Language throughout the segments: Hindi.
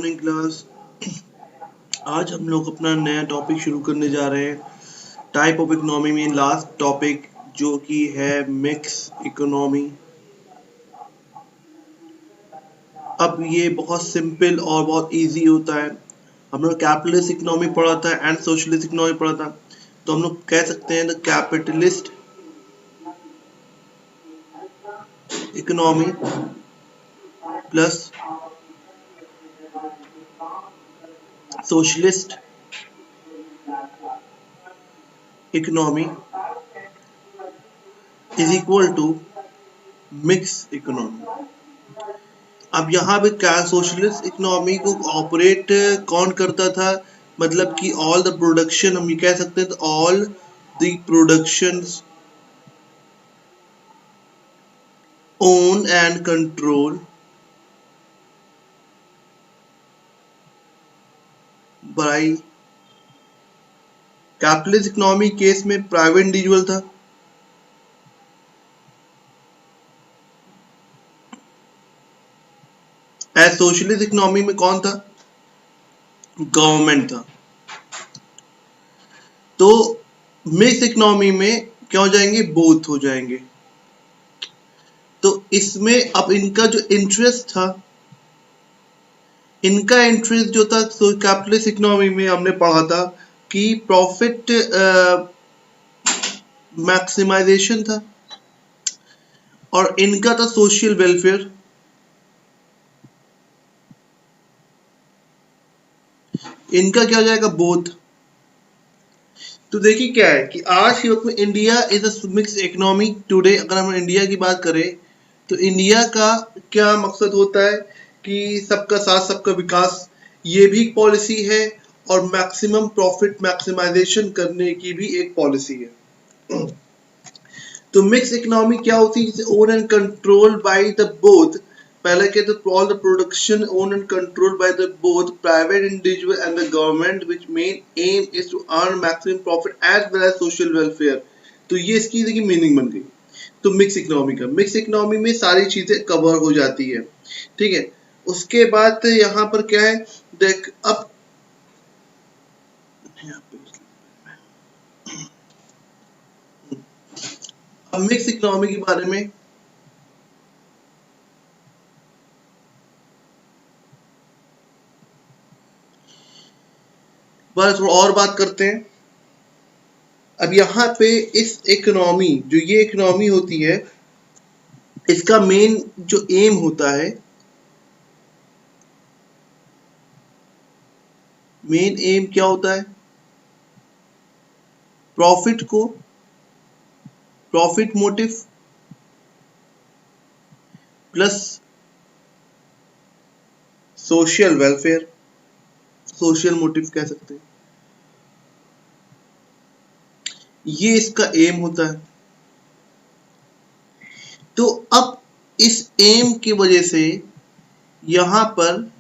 Morning class. आज हम लोग अपना नया टॉपिक शुरू करने जा रहे हैं। टाइप ऑफ इकोनॉमी में लास्ट टॉपिक जो कि है मिक्स इकोनॉमी। अब ये बहुत सिंपल और बहुत इजी होता है। हम लोग कैपिटलिस्ट इकोनॉमी पढ़ा था एंड सोशलिस्ट इकोनॉमी पढ़ा था, तो हम लोग कह सकते हैं the capitalist economy plus socialist economy is equal to mix economy. अब यहाँ पे क्या सोशलिस्ट इकोनॉमी को ऑपरेट कौन करता था, मतलब कि ऑल द प्रोडक्शन, हम ये कह सकते हैं all the productions own and control bye capitalist economy case में प्राइवेट इंडिविजुअल था, एज सोशलिस्ट इकोनॉमी में कौन था, गवर्नमेंट था। तो मिक्स इकोनॉमी में क्या हो जाएंगे, बोथ हो जाएंगे। तो इसमें अब इनका जो इंटरेस्ट था, इनका इंटरेस्ट जो था कैपिटलिस्ट इकोनॉमी में हमने पढ़ा था कि प्रॉफिट मैक्सिमाइजेशन था, और इनका था सोशल वेलफेयर। इनका क्या हो जाएगा, बोथ। तो देखिए क्या है कि आज के वक्त में India is a mix economy today. अगर हम इंडिया की बात करें तो इंडिया का क्या मकसद होता है कि सबका साथ सबका विकास, ये भी एक पॉलिसी है, और मैक्सिमम प्रॉफिट मैक्सिमाइजेशन करने की भी एक पॉलिसी है। तो मिक्स इकोनॉमी क्या होती है, own and control by the both. पहले के तो all the production own and control by the both private individual and the government which main aim is to earn maximum profit as well as social welfare. तो ये इसकी देखिए मीनिंग बन गई। तो मिक्स इकोनॉमी में सारी चीजें कवर हो जाती है, ठीक है। उसके बाद यहाँ पर क्या है, देख अब मिक्स इकोनॉमी के बारे में बस थोड़ा और बात करते हैं। अब यहाँ पे इस इकोनॉमी, जो ये इकोनॉमी होती है, इसका मेन जो एम होता है, मेन एम क्या होता है, profit motive plus social welfare, social motive कह सकते हैं, ये इसका एम होता है। तो अब इस एम की वजह से यहां पर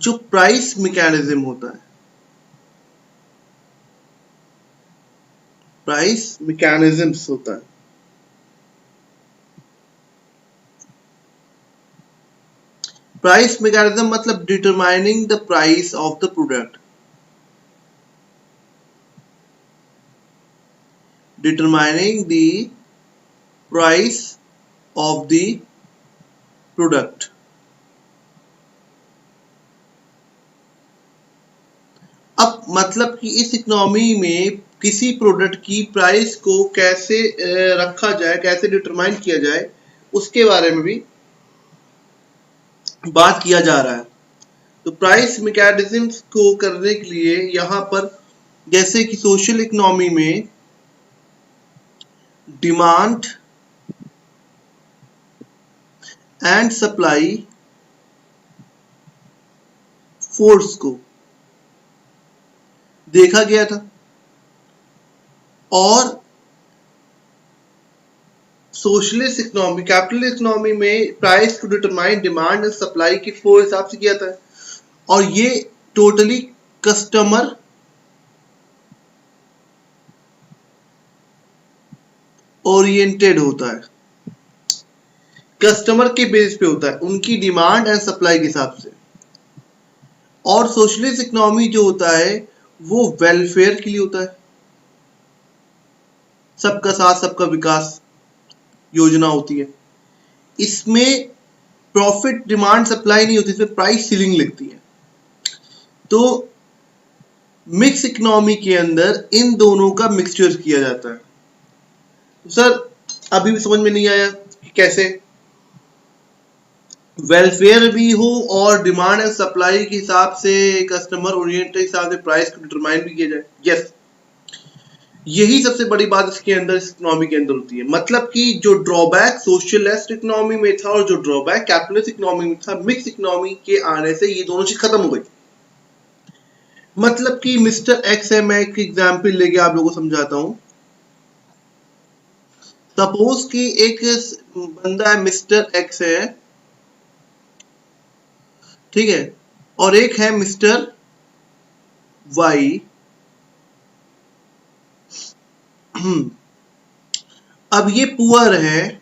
जो प्राइस मैकेनिज्म होता है, प्राइस मैकेनिज्म्स होता है, प्राइस मैकेनिज्म मतलब determining the price of the product, determining the price of the product. अब मतलब कि इस इकोनॉमी में किसी प्रोडक्ट की प्राइस को कैसे रखा जाए, कैसे डिटरमाइन किया जाए, उसके बारे में भी बात किया जा रहा है। तो प्राइस मैकेनिज्म्स को करने के लिए यहाँ पर, जैसे कि सोशल इकोनॉमी में डिमांड एंड सप्लाई फोर्स को देखा गया था, और सोशलिस्ट इकोनॉमी, कैपिटलिस्ट इकोनॉमी में प्राइस को डिटरमाइन डिमांड एंड सप्लाई के फोर हिसाब से किया था, और ये टोटली कस्टमर ओरिएंटेड होता है, कस्टमर के बेस पे होता है, उनकी डिमांड एंड सप्लाई के हिसाब से। और सोशलिस्ट इकोनॉमी जो होता है वो वेलफेयर के लिए होता है, सबका साथ सबका विकास योजना होती है। इसमें प्रॉफिट डिमांड सप्लाई नहीं होती, इसमें प्राइस सीलिंग लगती है। तो मिक्स इकोनॉमी के अंदर इन दोनों का मिक्सचर किया जाता है। तो सर अभी भी समझ में नहीं आया कि कैसे वेलफेयर भी हो और डिमांड एंड सप्लाई के हिसाब से, कस्टमर ओरिएंटेड हिसाब से प्राइस को डिटरमाइन भी किया जाए। यस, यही सबसे बड़ी बात इसके अंदर, इस इकोनॉमी के अंदर होती है। मतलब कि जो ड्रॉबैक सोशलिस्ट इकोनॉमी में था और जो ड्रॉबैक कैपिटलिस्ट इकोनॉमी में था, मिक्स इकोनॉमी के आने से ये दोनों चीज खत्म हो गई। मतलब कि मिस्टर एक्स है, मैं एक एग्जाम्पल लेके आप लोगों को समझाता हूं। सपोज कि एक बंदा है, मिस्टर एक्स है, ठीक है, और एक है मिस्टर वाई। अब ये पुअर है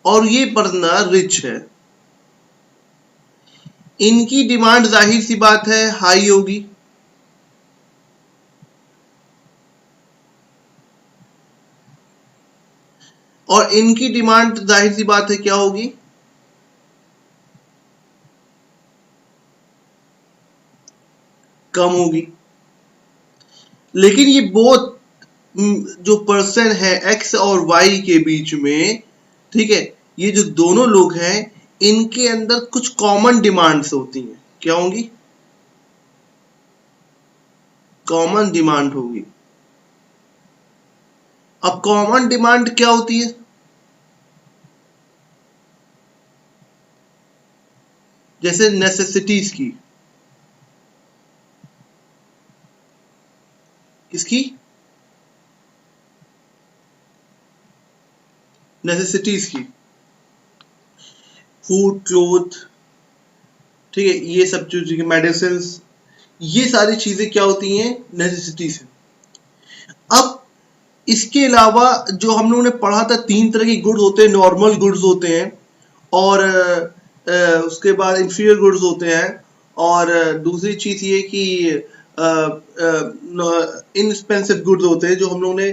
और ये पर्सन रिच है। इनकी डिमांड जाहिर सी बात है हाई होगी, और इनकी डिमांड जाहिर सी बात है क्या होगी, कम होगी। लेकिन ये बोथ जो पर्सन है एक्स और वाई के बीच में, ठीक है, ये जो दोनों लोग हैं इनके अंदर कुछ कॉमन डिमांड्स होती हैं। क्या होंगी? कॉमन डिमांड होगी। अब कॉमन डिमांड क्या होती है? जैसे नेसेसिटीज की, किसकी? नेसेसिटीज की, फूड, क्लोथ, ठीक है, ये सब चीजें, मेडिसिन, ये सारी चीजें क्या होती हैं? नेसेसिटीज है। अब इसके अलावा जो हम लोगों ने पढ़ा था, 3 तरह के गुड्स होते हैं। नॉर्मल गुड्स होते हैं, और उसके बाद इंफीरियर गुड्स होते हैं, और दूसरी चीज ये कि इनएक्सपेंसिव गुड्स होते हैं। जो हम लोगों ने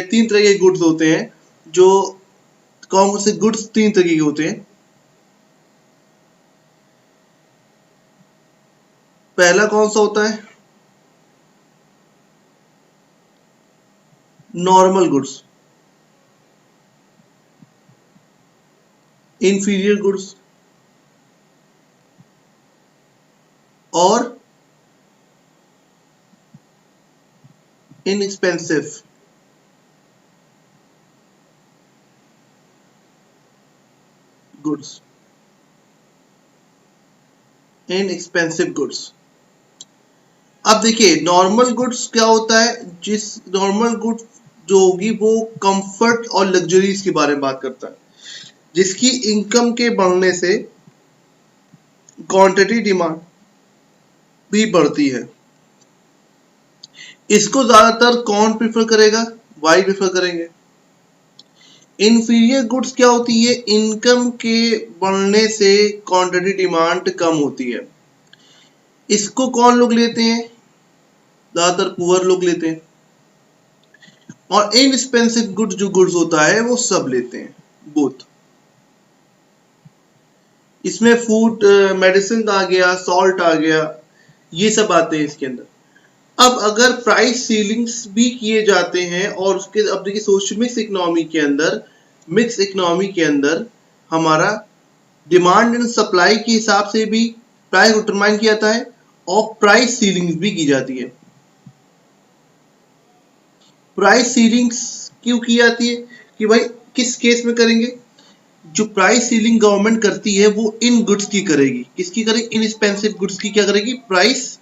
3 तरह के गुड्स होते हैं। जो कौन से गुड्स 3 तरह के होते हैं? पहला कौन सा होता है? नॉर्मल गुड्स, इंफीरियर गुड्स, और इनएक्सपेंसिव गुड्स। Inexpensive goods. अब देखिए नॉर्मल गुड्स क्या होता है? जिस नॉर्मल गुड्स जो होगी वो कंफर्ट और लग्जरीज के बारे में बात करता है, जिसकी इनकम के बढ़ने से क्वांटिटी डिमांड भी बढ़ती है। इसको ज्यादातर कौन प्रिफर करेगा? वाई प्रिफर करेंगे। इंफीरियर गुड्स क्या होती है? इनकम के बढ़ने से क्वांटिटी डिमांड कम होती है। इसको कौन लोग लेते हैं? ज्यादातर पुअर लोग लेते हैं। और इनएक्सपेंसिव गुड्स जो गुड्स होता है वो सब लेते हैं, बोथ। इसमें फूड, मेडिसिन आ गया, सॉल्ट आ गया, ये सब आते हैं इसके अंदर। अब अगर प्राइस सीलिंग्स भी किए जाते हैं, और उसके अब देखिए सोशलिस्ट इकोनॉमी के अंदर, मिक्स इकोनॉमी के अंदर हमारा डिमांड एंड सप्लाई के हिसाब से भी प्राइस डिटरमाइन किया जाता है, और प्राइस सीलिंग्स भी की जाती है। प्राइस सीलिंग्स क्यों की जाती है? कि भाई किस केस में करेंगे? जो प्राइस सीलिंग गवर्नमेंट करती है वो इन गुड्स की करेगी। किसकी करेगी? इनएक्सपेंसिव गुड्स की क्या करेगी? प्राइस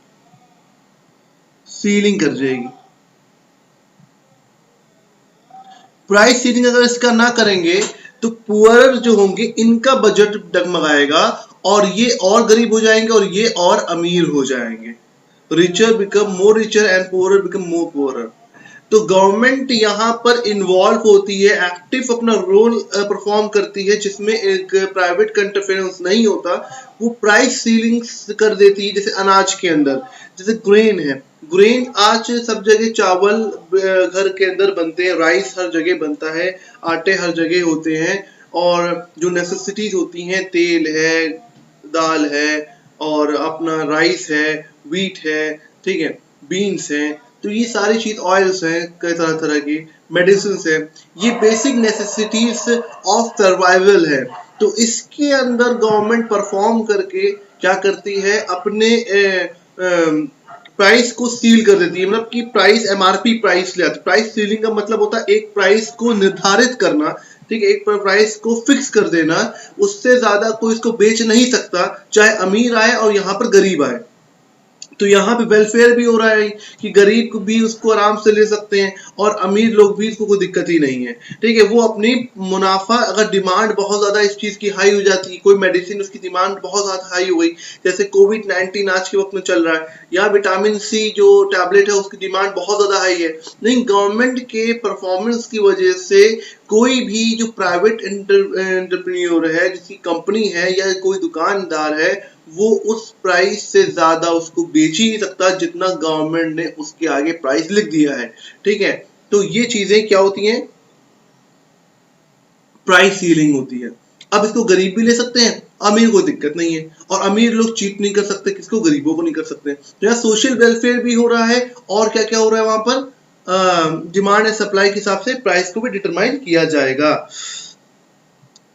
सीलिंग कर जाएगी। प्राइस सीलिंग अगर इसका ना करेंगे तो पुअर जो होंगे इनका बजट डगमगाएगा, और ये और गरीब हो जाएंगे और ये और अमीर हो जाएंगे। Richer become more richer and poorer become more poorer. तो गवर्नमेंट यहाँ पर इन्वॉल्व होती है, एक्टिव अपना रोल परफॉर्म करती है, जिसमें एक प्राइवेट का इंटरफेरेंस नहीं होता। वो प्राइस सीलिंग्स कर देती है, जैसे अनाज के अंदर, जैसे ग्रेन है, ग्रेन आज सब जगह चावल घर के अंदर बनते हैं, राइस हर जगह बनता है, आटे हर जगह होते हैं, और जो नेसेसिटीज होती हैं, तेल है, दाल है, और अपना राइस है, व्हीट है, ठीक है, बीन्स है, तो ये सारी चीज, ऑयल्स हैं कई तरह तरह की, मेडिसिन है, ये बेसिक नेसेसिटीज ऑफ सर्वाइवल है। तो इसके अंदर गवर्नमेंट परफॉर्म करके क्या करती है, अपने प्राइस को सील कर देती है, मतलब कि प्राइस एमआरपी प्राइस ले आती है। प्राइस सीलिंग का मतलब होता है एक प्राइस को निर्धारित करना, ठीक है, एक प्राइस को फिक्स कर देना, उससे ज्यादा कोई इसको बेच नहीं सकता, चाहे अमीर आए और यहाँ पर गरीब आए। तो यहाँ पे वेलफेयर भी हो रहा है कि गरीब को भी उसको आराम से ले सकते हैं, और अमीर लोग भी, इसको कोई दिक्कत ही नहीं है, ठीक है। वो अपनी मुनाफा, अगर डिमांड बहुत ज्यादा इस चीज की हाई हो जाती है, कोई मेडिसिन उसकी डिमांड बहुत ज्यादा हाई हो गई, जैसे कोविड-19 आज के वक्त में चल रहा है, या विटामिन सी जो टैबलेट है उसकी डिमांड बहुत ज्यादा हाई है, लेकिन गवर्नमेंट के परफॉर्मेंस की वजह से कोई भी जो प्राइवेट एंटरप्रेन्योर है, जिसकी कंपनी है या कोई दुकानदार है, वो उस प्राइस से ज्यादा उसको बेच ही नहीं सकता जितना गवर्नमेंट ने उसके आगे प्राइस लिख दिया है, ठीक है। तो ये चीजें क्या होती हैं, प्राइस सीलिंग होती है। अब इसको गरीब भी ले सकते हैं, अमीर को दिक्कत नहीं है, और अमीर लोग चीट नहीं कर सकते, किसको, गरीबों को नहीं कर सकते। तो यहाँ सोशल वेलफेयर भी हो रहा है, और क्या क्या हो रहा है वहां पर, डिमांड एंड सप्लाई के हिसाब से प्राइस को भी डिटरमाइन किया जाएगा।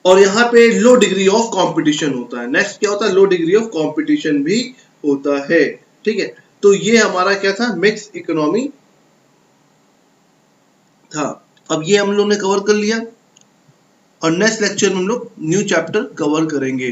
और यहाँ पे लो डिग्री ऑफ कंपटीशन होता है। नेक्स्ट क्या होता है, लो डिग्री ऑफ कंपटीशन भी होता है, ठीक है। तो ये हमारा क्या था, मिक्स इकोनॉमी था। अब ये हम लोग ने कवर कर लिया, और नेक्स्ट लेक्चर में हम लोग न्यू चैप्टर कवर करेंगे।